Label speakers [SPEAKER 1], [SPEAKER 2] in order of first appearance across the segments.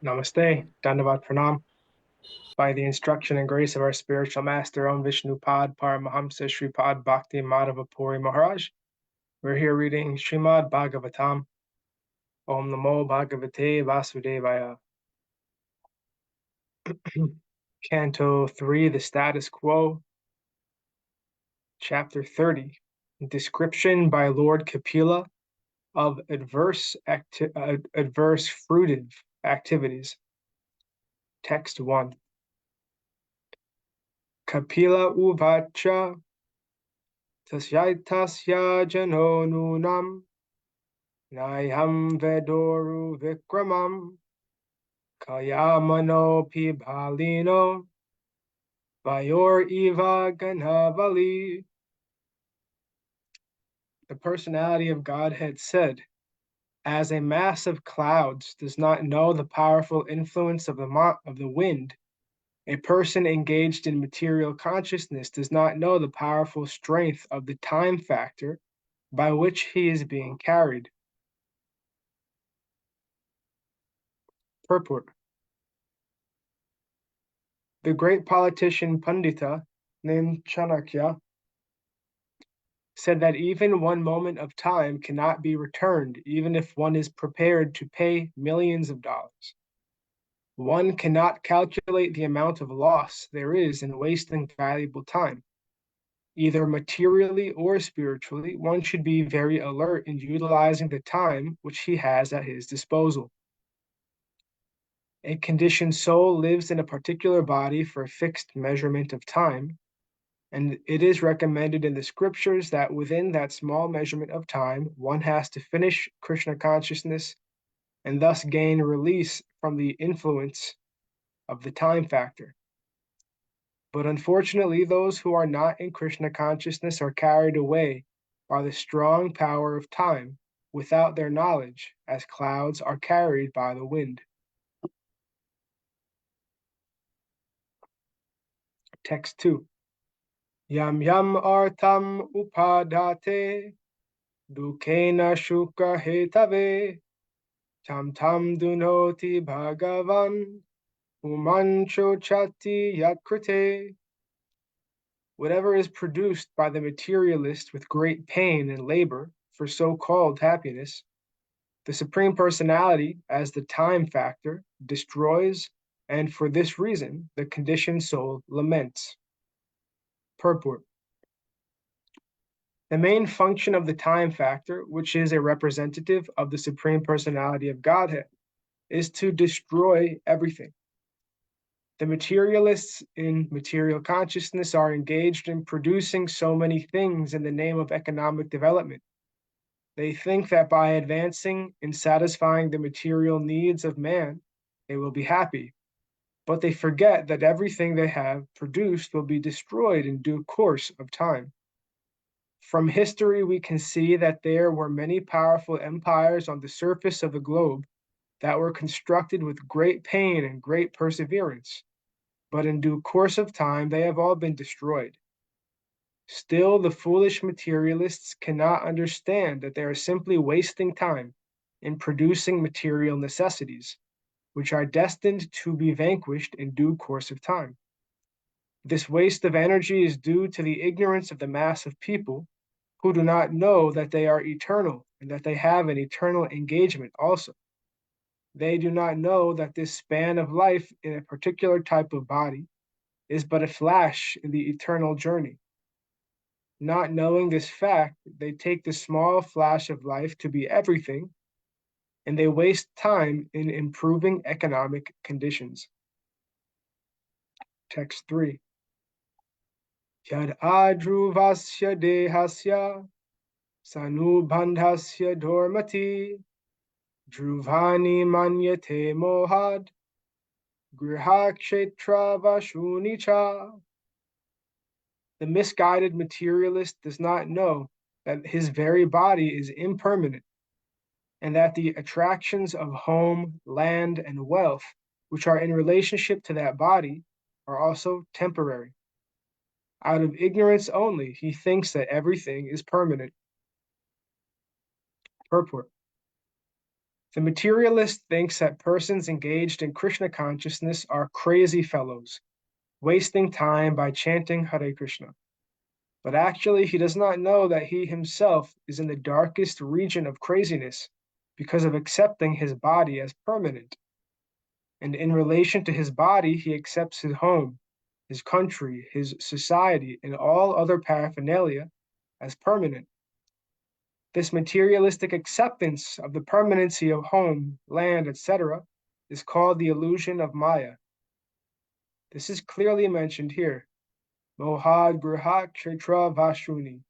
[SPEAKER 1] Namaste, Dandavat Pranam. By the instruction and grace of our spiritual master, Om Vishnupad Paramahamsa Sripad Bhakti Madhava Puri Maharaj, we're here reading Srimad Bhagavatam. Om Namo Bhagavate Vasudevaya. Canto 3, the Status Quo, Chapter 30, Description by Lord Kapila of adverse fruitive activities. Text 1. Kapila uvacha tasya jano nunam nayam vedoru vikramam kayamano pibhalino vayor eva ganavali. The personality of Godhead said, as a mass of clouds does not know the powerful influence of the wind, a person engaged in material consciousness does not know the powerful strength of the time factor by which he is being carried. Purport. The great politician Pandita named Chanakya said that even one moment of time cannot be returned, even if one is prepared to pay millions of dollars. One cannot calculate the amount of loss there is in wasting valuable time. Either materially or spiritually, one should be very alert in utilizing the time which he has at his disposal. A conditioned soul lives in a particular body for a fixed measurement of time, and it is recommended in the scriptures that within that small measurement of time, one has to finish Krishna consciousness and thus gain release from the influence of the time factor. But unfortunately, those who are not in Krishna consciousness are carried away by the strong power of time without their knowledge, as clouds are carried by the wind. Text 2. Yam yam artam upadate dukena shuka hetave tam tam dunoti bhagavan umancho chati yakrite. Whatever is produced by the materialist with great pain and labor for so-called happiness, the Supreme Personality, as the time factor, destroys, and for this reason, the conditioned soul laments. Purport. The main function of the time factor, which is a representative of the Supreme Personality of Godhead, is to destroy everything. The materialists in material consciousness are engaged in producing so many things in the name of economic development. They think that by advancing in satisfying the material needs of man, they will be happy. But they forget that everything they have produced will be destroyed in due course of time. From history, we can see that there were many powerful empires on the surface of the globe that were constructed with great pain and great perseverance, but in due course of time, they have all been destroyed. Still, the foolish materialists cannot understand that they are simply wasting time in producing material necessities, which are destined to be vanquished in due course of time. This waste of energy is due to the ignorance of the mass of people who do not know that they are eternal and that they have an eternal engagement also. They do not know that this span of life in a particular type of body is but a flash in the eternal journey. Not knowing this fact, they take the small flash of life to be everything, and they waste time in improving economic conditions. Text 3. Yad adruvasya dehasya sanubandhasya dormati druvani manyate mohad grihakshetra vashunicha. The misguided materialist does not know that his very body is impermanent, and that the attractions of home, land, and wealth, which are in relationship to that body, are also temporary. Out of ignorance only, he thinks that everything is permanent. Purport. The materialist thinks that persons engaged in Krishna consciousness are crazy fellows, wasting time by chanting Hare Krishna. But actually, he does not know that he himself is in the darkest region of craziness because of accepting his body as permanent. And in relation to his body, he accepts his home, his country, his society, and all other paraphernalia as permanent. This materialistic acceptance of the permanency of home, land, etc., is called the illusion of Maya. This is clearly mentioned here. Mohad Griha Kshetra Vashuni.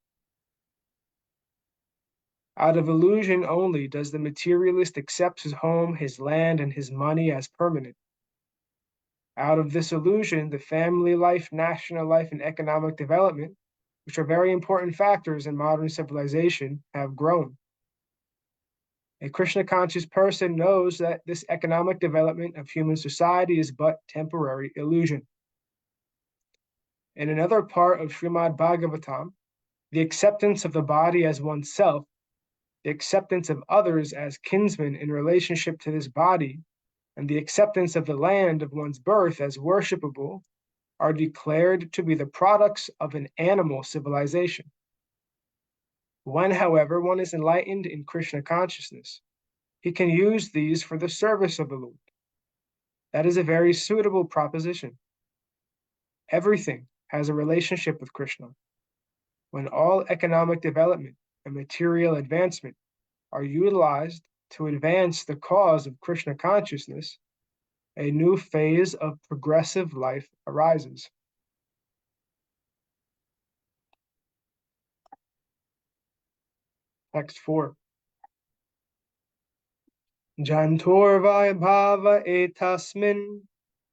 [SPEAKER 1] Out of illusion only does the materialist accept his home, his land, and his money as permanent. Out of this illusion, the family life, national life, and economic development, which are very important factors in modern civilization, have grown. A Krishna-conscious person knows that this economic development of human society is but temporary illusion. In another part of Srimad Bhagavatam, the acceptance of the body as oneself, the acceptance of others as kinsmen in relationship to this body, and the acceptance of the land of one's birth as worshipable are declared to be the products of an animal civilization. When, however, one is enlightened in Krishna consciousness, he can use these for the service of the Lord. That is a very suitable proposition. Everything has a relationship with Krishna. When all economic development and material advancement are utilized to advance the cause of Krishna consciousness, a new phase of progressive life arises. Text 4. Jantor Vaibhava etasmin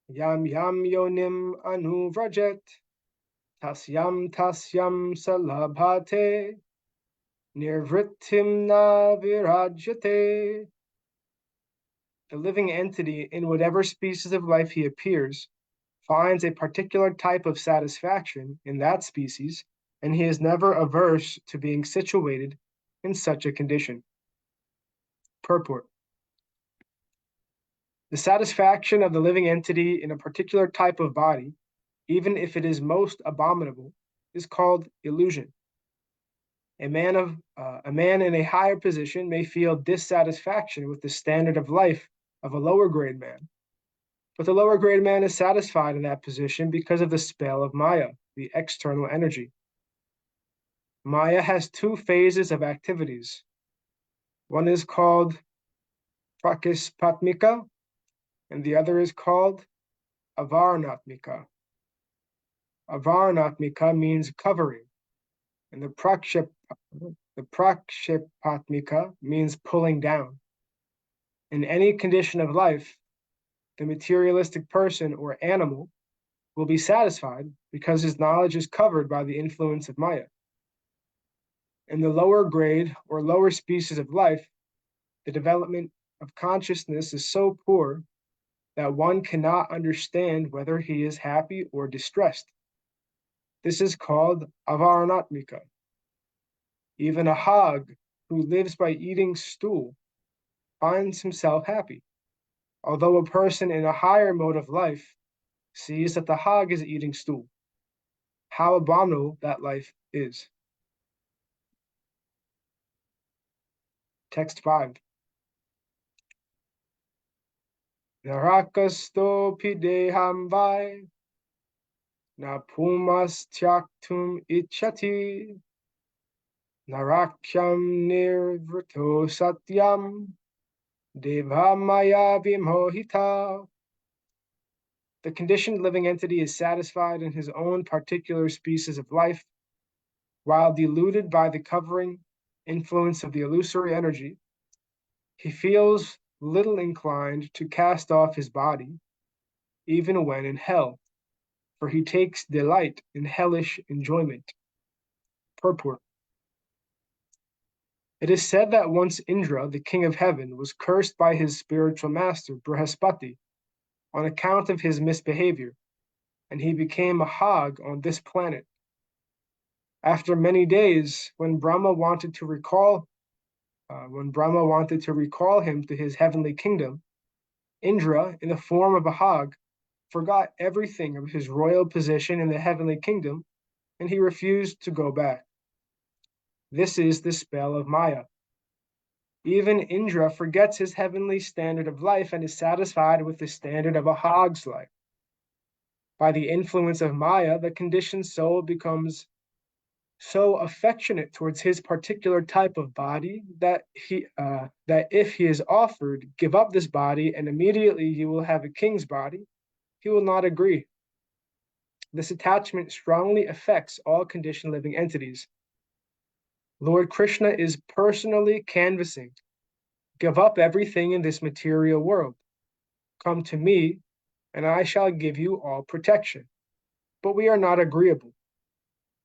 [SPEAKER 1] yam yam yonim anuvrajat tasyam salabhate nirvrittim na virajate. The living entity, in whatever species of life he appears, finds a particular type of satisfaction in that species, and he is never averse to being situated in such a condition. Purport. The satisfaction of the living entity in a particular type of body, even if it is most abominable, is called illusion. A man in a higher position may feel dissatisfaction with the standard of life of a lower grade man, but the lower grade man is satisfied in that position because of the spell of Maya, the external energy. Maya has two phases of activities. One is called prakispatmika, and the other is called avarnatmika. Avarnatmika means covering, and the prakshipatmika means pulling down. In any condition of life, the materialistic person or animal will be satisfied because his knowledge is covered by the influence of Maya. In the lower grade or lower species of life, the development of consciousness is so poor that one cannot understand whether he is happy or distressed. This is called avarnatmika. Even a hog who lives by eating stool finds himself happy, although a person in a higher mode of life sees that the hog is eating stool. How abominable that life is. Text 5. Narakasto pideham vai na pumas tyaktum ichati narakyam nirvrito satyam deva maya vimohita. The conditioned living entity is satisfied in his own particular species of life, while deluded by the covering influence of the illusory energy. He feels little inclined to cast off his body, even when in hell, for he takes delight in hellish enjoyment. Purport. It is said that once Indra, the king of heaven, was cursed by his spiritual master, Brihaspati, on account of his misbehavior, and he became a hog on this planet. After many days, when Brahma wanted to recall When Brahma wanted to recall him to his heavenly kingdom, Indra, in the form of a hog, forgot everything of his royal position in the heavenly kingdom, and he refused to go back. This is the spell of Maya. Even Indra forgets his heavenly standard of life and is satisfied with the standard of a hog's life. By the influence of Maya, the conditioned soul becomes so affectionate towards his particular type of body that if he is offered, give up this body and immediately you will have a king's body, he will not agree. This attachment strongly affects all conditioned living entities. Lord Krishna is personally canvassing, give up everything in this material world. Come to me, and I shall give you all protection. But we are not agreeable.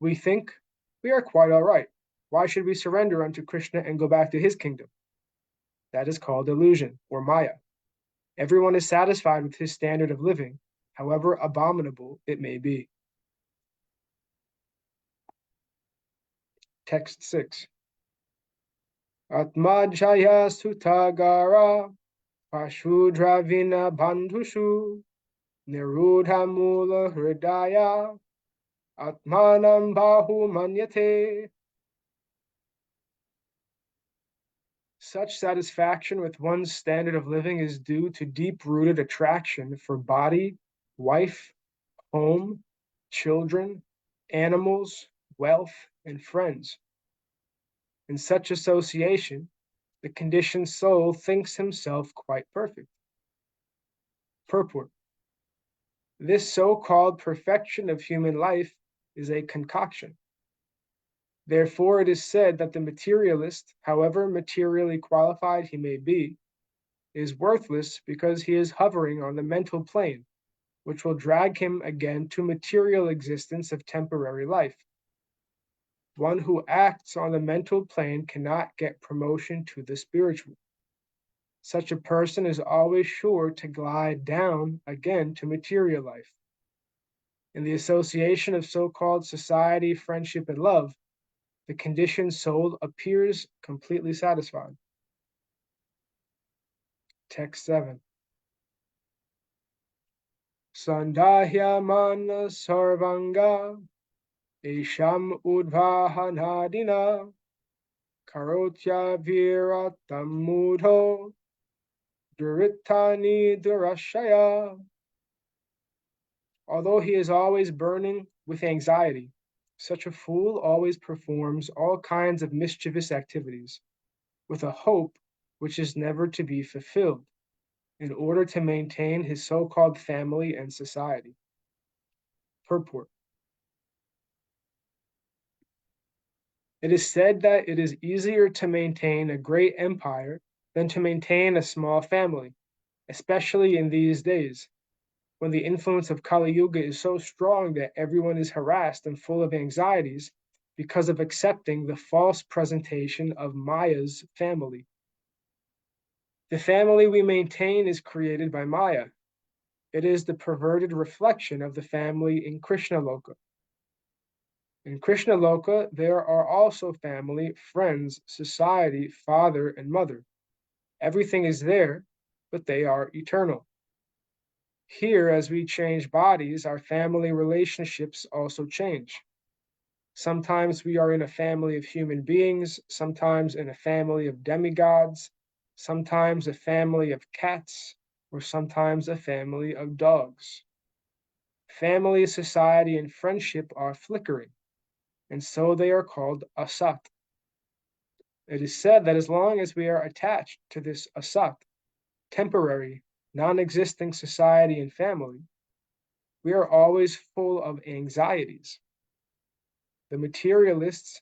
[SPEAKER 1] We think we are quite all right. Why should we surrender unto Krishna and go back to his kingdom? That is called illusion or Maya. Everyone is satisfied with his standard of living, however abominable it may be. Text 6. Atmajaya sutagara pashudravina bandhushu nirudha mula hridaya atmanam bahu manyate. Such satisfaction with one's standard of living is due to deep-rooted attraction for body, wife, home, children, animals, wealth, and friends. In such association, the conditioned soul thinks himself quite perfect. Purport. This so-called perfection of human life is a concoction. Therefore, it is said that the materialist, however materially qualified he may be, is worthless because he is hovering on the mental plane, which will drag him again to material existence of temporary life. One who acts on the mental plane cannot get promotion to the spiritual. Such a person is always sure to glide down again to material life. In the association of so-called society, friendship, and love, the conditioned soul appears completely satisfied. Text 7. Sandahya mana sarvanga Isham udvahanadina karotya viratam mudho duritani durashaya. Although he is always burning with anxiety, such a fool always performs all kinds of mischievous activities with a hope which is never to be fulfilled in order to maintain his so-called family and society. Purport. It is said that it is easier to maintain a great empire than to maintain a small family, especially in these days, when the influence of Kali Yuga is so strong that everyone is harassed and full of anxieties because of accepting the false presentation of Maya's family. The family we maintain is created by Maya. It is the perverted reflection of the family in Krishna Loka. In Krishna Loka, there are also family, friends, society, father, and mother. Everything is there, but they are eternal. Here, as we change bodies, our family relationships also change. Sometimes we are in a family of human beings, sometimes in a family of demigods, sometimes a family of cats, or sometimes a family of dogs. Family, society, and friendship are flickering, and so they are called asat. It is said that as long as we are attached to this asat, temporary, non-existing society and family, we are always full of anxieties. The materialists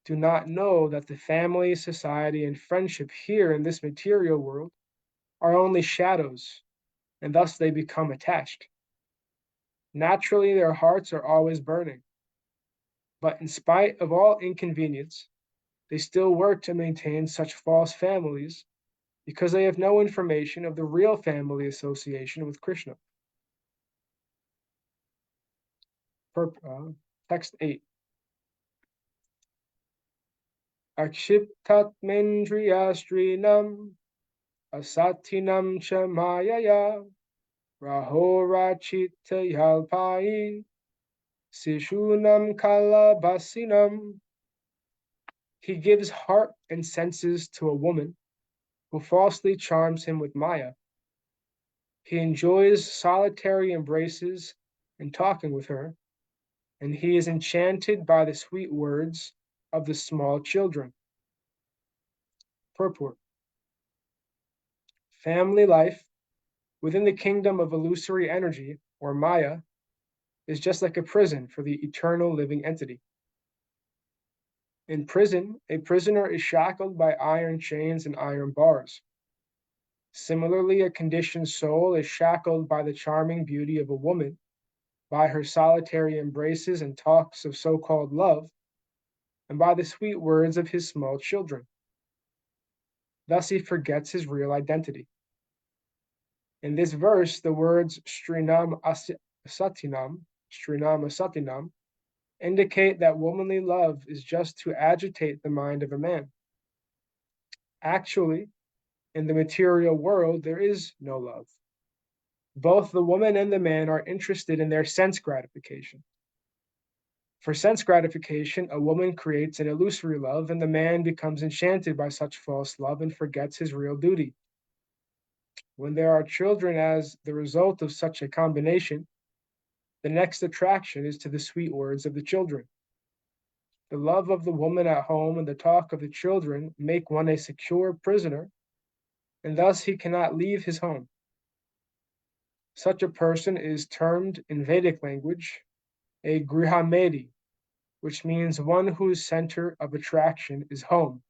[SPEAKER 1] do not know that the family, society, and friendship here in this material world are only shadows, and thus they become attached. Naturally, their hearts are always burning. But in spite of all inconvenience, they still work to maintain such false families because they have no information of the real family association with Krishna. Text 8. akshiptatmendriyastrinam asatinam cha mayaya rahorachita yalpai sishunam kalabasinam. He gives heart and senses to a woman who falsely charms him with Maya. He enjoys solitary embraces and talking with her, and he is enchanted by the sweet words of the small children. Purport. Family life within the kingdom of illusory energy, or Maya, is just like a prison for the eternal living entity. In prison, a prisoner is shackled by iron chains and iron bars. Similarly, a conditioned soul is shackled by the charming beauty of a woman, by her solitary embraces and talks of so-called love, and by the sweet words of his small children. Thus he forgets his real identity. In this verse, the words Srinam Asatinam indicate that womanly love is just to agitate the mind of a man. Actually, in the material world, there is no love. Both the woman and the man are interested in their sense gratification. For sense gratification, a woman creates an illusory love, and the man becomes enchanted by such false love and forgets his real duty. When there are children as the result of such a combination, the next attraction is to the sweet words of the children. The love of the woman at home and the talk of the children make one a secure prisoner, and thus he cannot leave his home. Such a person is termed in Vedic language a grihamedi, which means one whose center of attraction is home.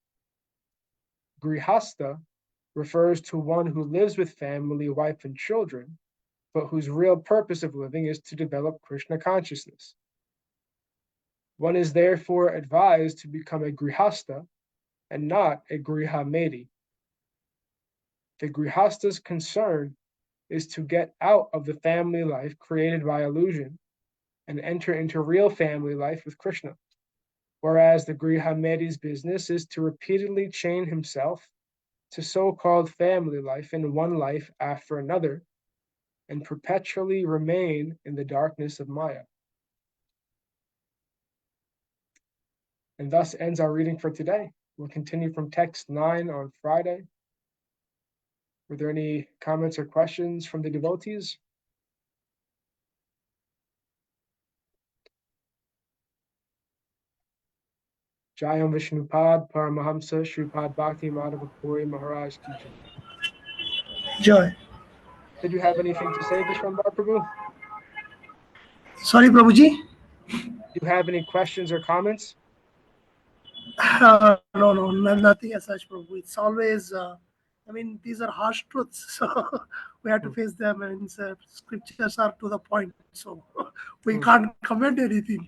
[SPEAKER 1] Grihasta refers to one who lives with family, wife, and children, but whose real purpose of living is to develop Krishna consciousness. One is therefore advised to become a grihasta and not a grihamedi. The grihasta's concern is to get out of the family life created by illusion and enter into real family life with Krishna, whereas the grihamedi's business is to repeatedly chain himself to so-called family life in one life after another and perpetually remain in the darkness of Maya. And thus ends our reading for today. We'll continue from text 9 on Friday. Were there any comments or questions from the devotees? Jayam Vishnupad Paramahamsa Sripad Bhakti Madhava Puri Maharaj Ki Jai.
[SPEAKER 2] Joy.
[SPEAKER 1] Did you have anything to say, Vishwambar Prabhu?
[SPEAKER 2] Sorry, Prabhuji.
[SPEAKER 1] Do you have any questions or comments?
[SPEAKER 2] No, nothing as such, Prabhu. It's always, these are harsh truths, so we have to face them, and scriptures are to the point, so we can't comment anything.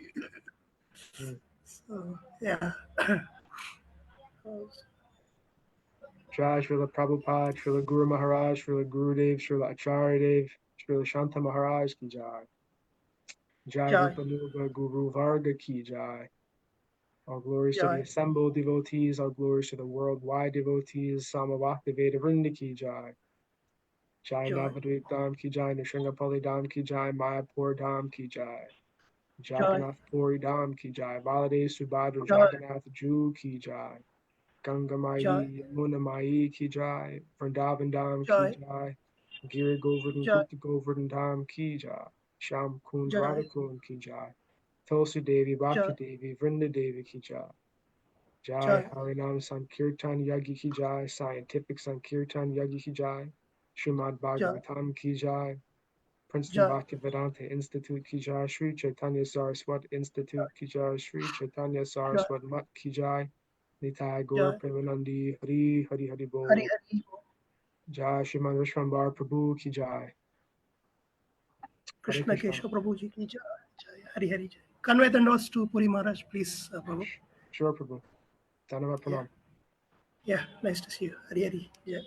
[SPEAKER 2] So, yeah.
[SPEAKER 1] Jai Srila Prabhupada, Srila Guru Maharaj, Srila Gurudev, Srila Acharya Dev, Srila Shanta Maharaj Ki Jai. Jai Rupanuga Guru Varga Ki Jai. All glories to the assembled devotees, all glories to the worldwide devotees, Samavakti Veda Vrinda Ki Jai. Jai Navadvip Dham Ki Jai, Nishringapali Dham Ki Jai, Mayapur Dham Ki Jai. Jagannath Puri Dham Ki Jai, Baladev Subhadra Jagannath Ju Ki Jai. Ganga Mai, Yamuna Mai Ki Jai, Vrindavan Dham Ki Jai. Giri Govardhan Gupta Govardhan Dham Ki Jai. Sham Kund Radha Kund Ki Jai. Tulsi Devi, Bhakti Devi, Vrinda Devi Ki Jai. Jai Harinam Sankirtan Yagi Ki Jai, Scientific Sankirtan Yagi Ki Jai, Srimad Bhagavatam Ki Jai, Princeton Bhaktivedanta Institute Ki Jai, Sri Chaitanya Saraswat Institute Ki Jai, Sri Chaitanya Saraswat Mat Ki Jai, Nitai Gaur Premanandi, Hari Hari Hari Bol. Jai Srimad Vishwambar Prabhu Ki Jai.
[SPEAKER 2] Krishna Keshav Prabhuji Ki Jai. Hari Hari Jai. Convey the notes to Puri Maharaj, please, Prabhu.
[SPEAKER 1] Sure, Prabhu. Dhanavad Pranam.
[SPEAKER 2] Yeah, nice to see you. Hari Hari Jai.